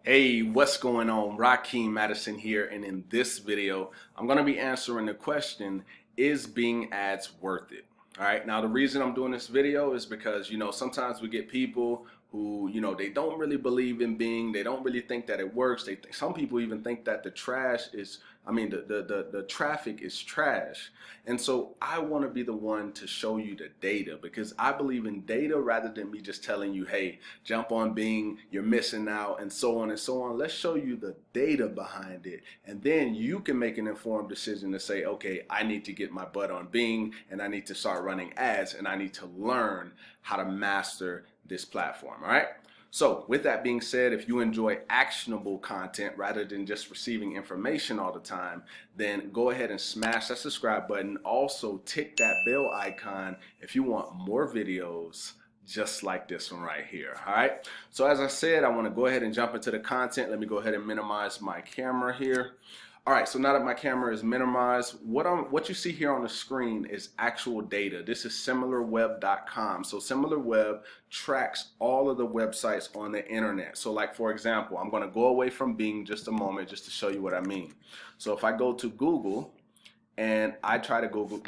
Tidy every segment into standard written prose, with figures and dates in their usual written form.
Hey, what's going on? Rakeem Madison here, and in this video, I'm going to be answering the question, is Bing ads worth it? All right, now the reason I'm doing this video is because, sometimes we get people who, they don't really believe in Bing. They don't really think that it works. Some people even think that the traffic is trash. And so I want to be the one to show you the data because I believe in data rather than me just telling you, hey, jump on Bing, you're missing out, and so on and so on. Let's show you the data behind it. And then you can make an informed decision to say, okay, I need to get my butt on Bing and I need to start running ads and I need to learn how to master this platform. All right. So with that being said, if you enjoy actionable content rather than just receiving information all the time, then go ahead and smash that subscribe button. Also tick that bell icon if you want more videos just like this one right here. All right. So as I said, I want to go ahead and jump into the content. Let me go ahead and minimize my camera here. All right, so now that my camera is minimized, what you see here on the screen is actual data. This is SimilarWeb.com. So SimilarWeb tracks all of the websites on the internet. So like, for example, I'm going to go away from Bing just a moment just to show you what I mean. So if I go to Google and I try to go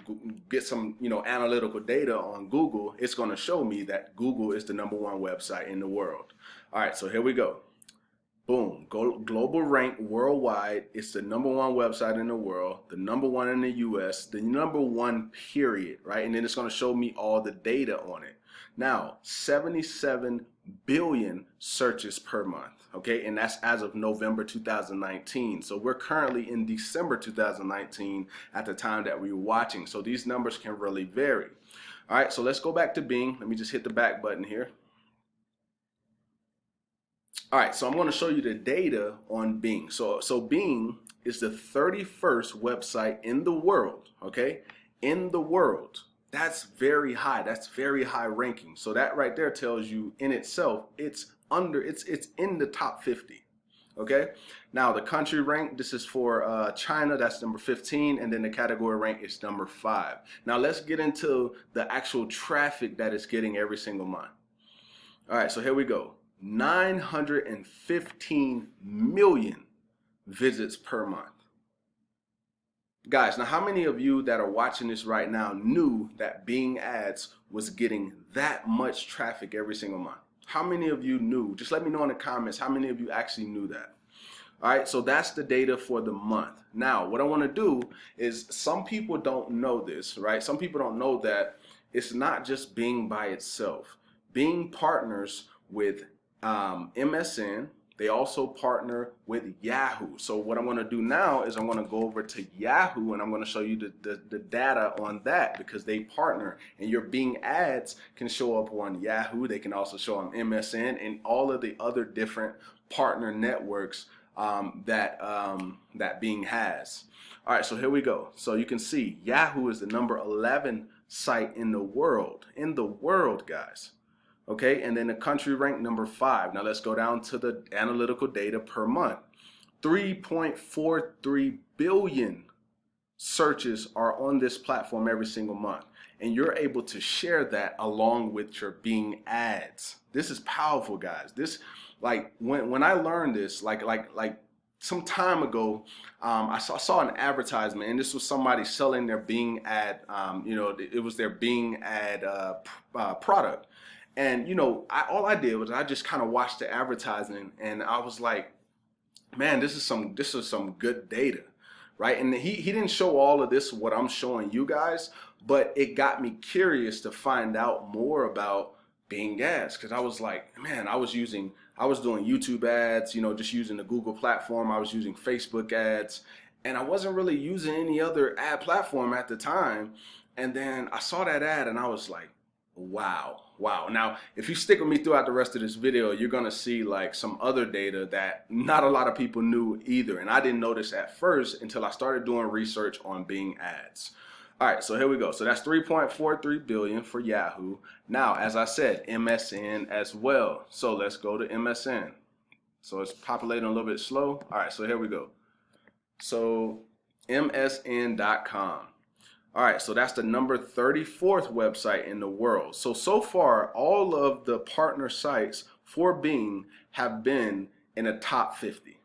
get some, analytical data on Google, it's going to show me that Google is the #1 website in the world. All right, so here we go. Boom, global rank worldwide. It's the #1 website in the world, the #1 in the US, the #1 period, right? And then it's going to show me all the data on it. Now, 77 billion searches per month, okay? And that's as of November 2019. So we're currently in December 2019 at the time that we're watching. So these numbers can really vary. All right, so let's go back to Bing. Let me just hit the back button here. All right, so I'm going to show you the data on Bing. So Bing is the 31st website in the world, okay? In the world. That's very high. That's very high ranking. So that right there tells you in itself, it's in the top 50. Okay. Now the country rank, this is for China, that's number 15, and then the category rank is number 5. Now let's get into the actual traffic that it's getting every single month. All right, so here we go. 915 million visits per month. Guys, now how many of you that are watching this right now knew that Bing ads was getting that much traffic every single month? How many of you knew? Just let me know in the comments how many of you actually knew that. All right, so that's the data for the month. Now, what I want to do is, some people don't know this, right? Some people don't know that it's not just Bing by itself. Bing partners with MSN. They also partner with Yahoo. So what I'm going to do now is I'm going to go over to Yahoo and I'm going to show you the data on that, because they partner, and your Bing ads can show up on Yahoo. They can also show on MSN and all of the other different partner networks that Bing has. All right, so here we go. So you can see Yahoo is the number 11 site in the world, guys. Okay, and then the country rank number 5. Now let's go down to the analytical data per month. 3.43 billion searches are on this platform every single month, and you're able to share that along with your Bing ads. This is powerful, guys. This, like, when I learned this, like some time ago, I saw an advertisement, and this was somebody selling their Bing ad. It was their Bing ad product. And, all I did was I just kind of watched the advertising, and I was like, man, this is some good data, right? And he didn't show all of this, what I'm showing you guys, but it got me curious to find out more about Bing ads, because I was like, man, I was doing YouTube ads, just using the Google platform. I was using Facebook ads, and I wasn't really using any other ad platform at the time. And then I saw that ad and I was like, wow. Now, if you stick with me throughout the rest of this video, you're going to see like some other data that not a lot of people knew either. And I didn't notice at first until I started doing research on Bing ads. All right, so here we go. So that's 3.43 billion for Yahoo. Now, as I said, MSN as well. So let's go to MSN. So it's populating a little bit slow. All right, so here we go. So MSN.com. All right, so that's the number 34th website in the world. So far, all of the partner sites for Bing have been in the top 50.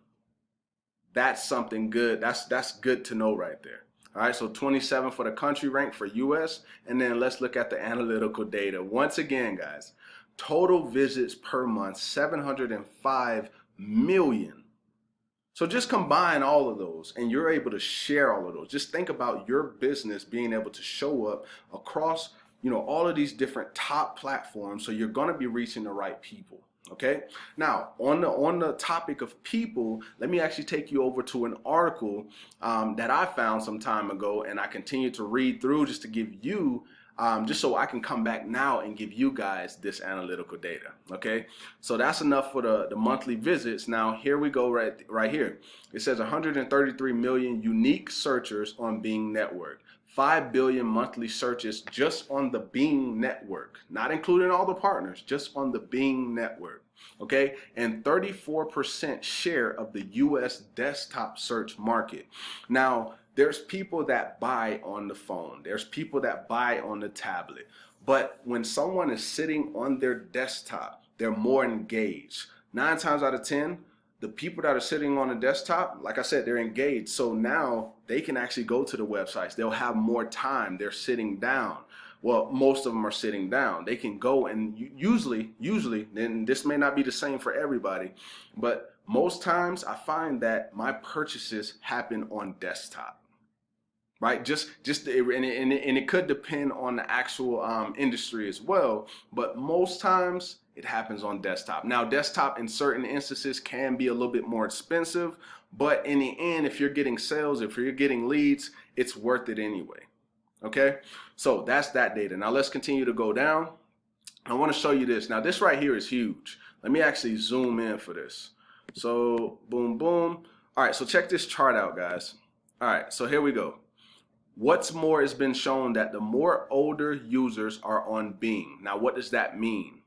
That's something good. That's good to know right there. All right, so 27 for the country rank for US, and then let's look at the analytical data. Once again, guys, total visits per month, 705 million. So just combine all of those and you're able to share all of those. Just think about your business being able to show up across, all of these different top platforms. So you're going to be reaching the right people. Okay. Now on the topic of people, let me actually take you over to an article that I found some time ago, and I continue to read through just to give you just so I can come back now and give you guys this analytical data. Okay, so that's enough for the monthly visits. Now here we go, right here. It says 133 million unique searchers on Bing Network. 5 billion monthly searches just on the Bing network, not including all the partners, just on the Bing network. Okay, and 34% share of the US desktop search market. Now, there's people that buy on the phone, there's people that buy on the tablet, but when someone is sitting on their desktop, they're more engaged. 9 times out of 10, the people that are sitting on the desktop, like I said, they're engaged. So now they can actually go to the websites. They'll have more time. They're sitting down. Well, most of them are sitting down. They can go and usually, and this may not be the same for everybody, but most times I find that my purchases happen on desktop. Right, and it could depend on the actual industry as well, but most times it happens on desktop. Now, desktop in certain instances can be a little bit more expensive, but in the end, if you're getting sales, if you're getting leads, it's worth it anyway. Okay, so that's that data. Now let's continue to go down. I want to show you this. Now this right here is huge. Let me actually zoom in for this. So boom, boom. All right, so check this chart out, guys. All right, so here we go. What's more, it's been shown that the more older users are on Bing. Now, what does that mean?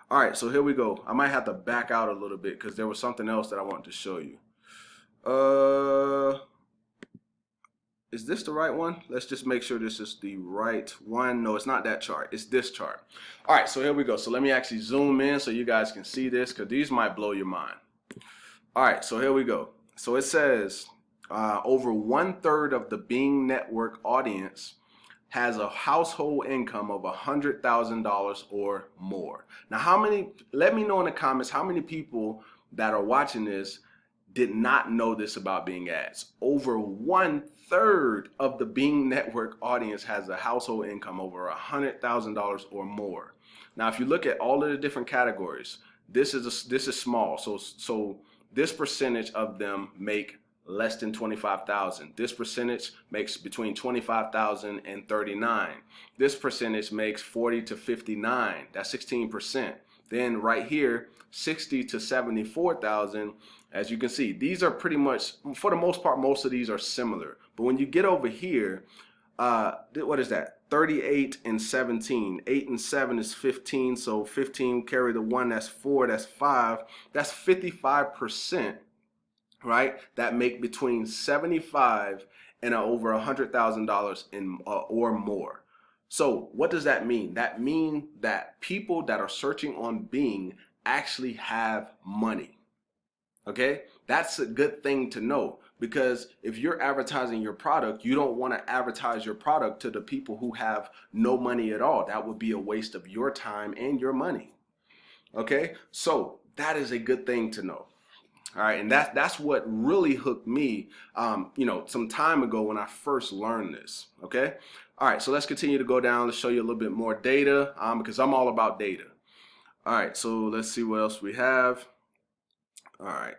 All right, so here we go. I might have to back out a little bit because there was something else that I wanted to show you. Is this the right one? Let's just make sure this is the right one. No, it's not that chart. It's this chart. All right, so here we go. So let me actually zoom in so you guys can see this because these might blow your mind. All right, so here we go. So it says over 1/3 of the Bing network audience has a household income of $100,000 or more. Now, how many, let me know in the comments, how many people that are watching this did not know this about Bing ads? Over 1/3 of the Bing network audience has a household income over $100,000 or more. Now, if you look at all of the different categories, this is small. So this percentage of them make less than 25,000. This percentage makes between 25,000 and 39. This percentage makes 40 to 59. That's 16%. Then right here, 60 to 74,000. As you can see, these are pretty much, for the most part, most of these are similar. But when you get over here, what is that? 38 and 17. 8 and 7 is 15. So 15 carry the 1, that's 4, that's 5. That's 55%. Right, that make between 75 and over $100,000 in or more. So what does that mean? That means that people that are searching on Bing actually have money. Okay, that's a good thing to know, because if you're advertising your product, you don't want to advertise your product to the people who have no money at all. That would be a waste of your time and your money. Okay, so that is a good thing to know. All right, and that's what really hooked me, some time ago when I first learned this. Okay, all right, so let's continue to go down. Let's show you a little bit more data, because I'm all about data. All right, so let's see what else we have. All right.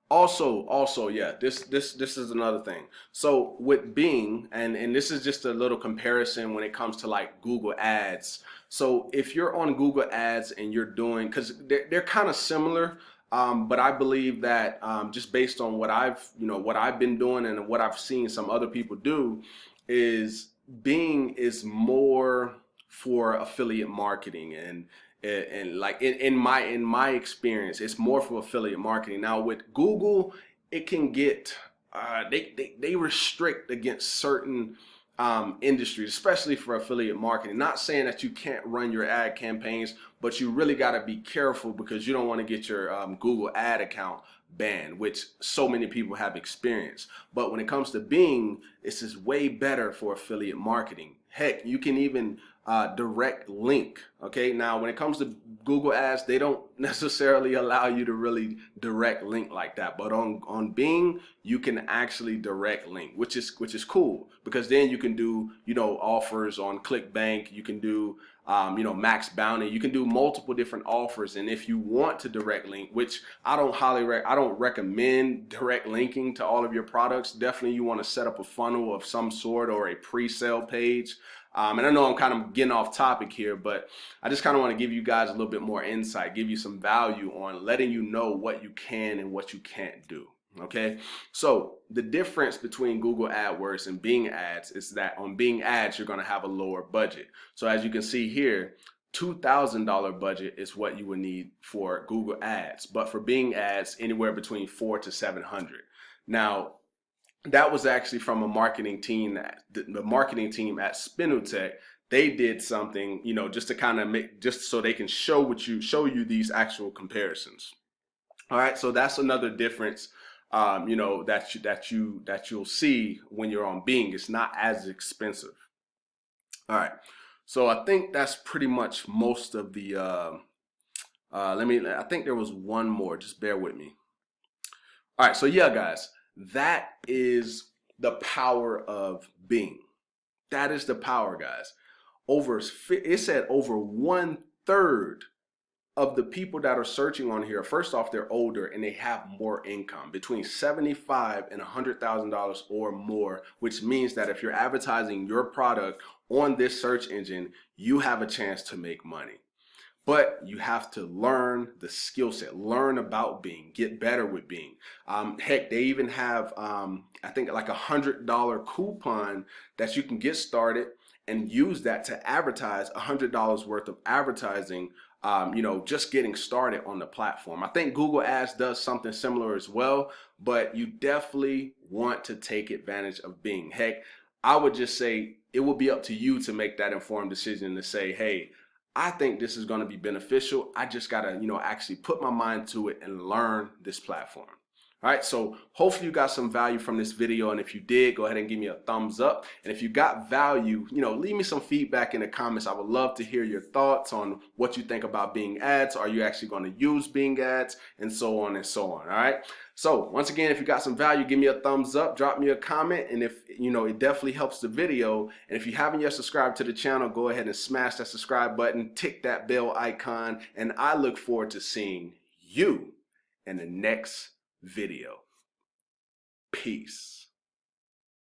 Also, yeah, this is another thing. So with Bing, and this is just a little comparison when it comes to like Google Ads. So if you're on Google Ads and you're doing, because they're kind of similar. But I believe that just based on what I've been doing and what I've seen some other people do, is Bing is more for affiliate marketing and like in my experience, it's more for affiliate marketing. Now with Google, it can get they restrict against certain industries, especially for affiliate marketing. Not saying that you can't run your ad campaigns, but you really got to be careful because you don't want to get your Google ad account banned, which so many people have experienced. But when it comes to Bing, this is way better for affiliate marketing. Heck, you can even direct link. Okay, now when it comes to Google ads, they don't necessarily allow you to really direct link like that, but on Bing you can actually direct link, which is cool, because then you can do, you know, offers on ClickBank, you can do you know, Max Bounty, you can do multiple different offers. And if you want to direct link, which I don't recommend direct linking to all of your products. Definitely you want to set up a funnel of some sort or a pre-sale page. And I know I'm kind of getting off topic here, but I just kind of want to give you guys a little bit more insight, give you some value on letting you know what you can and what you can't do. Okay, so the difference between Google AdWords and Bing Ads is that on Bing Ads, you're going to have a lower budget. So as you can see here, $2,000 budget is what you would need for Google Ads, but for Bing Ads, anywhere between $400 to $700. Now, that was actually from a marketing team, the marketing team at Spinutech. They did something, you know, just to kind of make, just so they can show you these actual comparisons. All right, so that's another difference. You know, that you'll see when you're on Bing. It's not as expensive. All right, so I think that's pretty much most of the. I think there was one more. Just bear with me. All right, so yeah, guys, that is the power of Bing. That is the power, guys. It said over 1/3 of the people that are searching on here, first off, they're older and they have more income, between $75,000 and $100,000 or more, which means that if you're advertising your product on this search engine, you have a chance to make money. But you have to learn the skill set, learn about Bing, get better with Bing. Heck, they even have, I think, like $100 coupon that you can get started and use that to advertise $100 worth of advertising, you know, just getting started on the platform. I think Google Ads does something similar as well, but you definitely want to take advantage of Bing. Heck, I would just say it will be up to you to make that informed decision to say, hey, I think this is going to be beneficial. I just got to, you know, actually put my mind to it and learn this platform. All right, so hopefully you got some value from this video, and if you did, go ahead and give me a thumbs up. And if you got value, you know, leave me some feedback in the comments. I would love to hear your thoughts on what you think about Bing Ads. Are you actually going to use Bing Ads, and so on and so on. All right, so once again, if you got some value, give me a thumbs up, drop me a comment, and if you know, it definitely helps the video. And if you haven't yet subscribed to the channel, go ahead and smash that subscribe button, tick that bell icon, and I look forward to seeing you in the next video. Peace.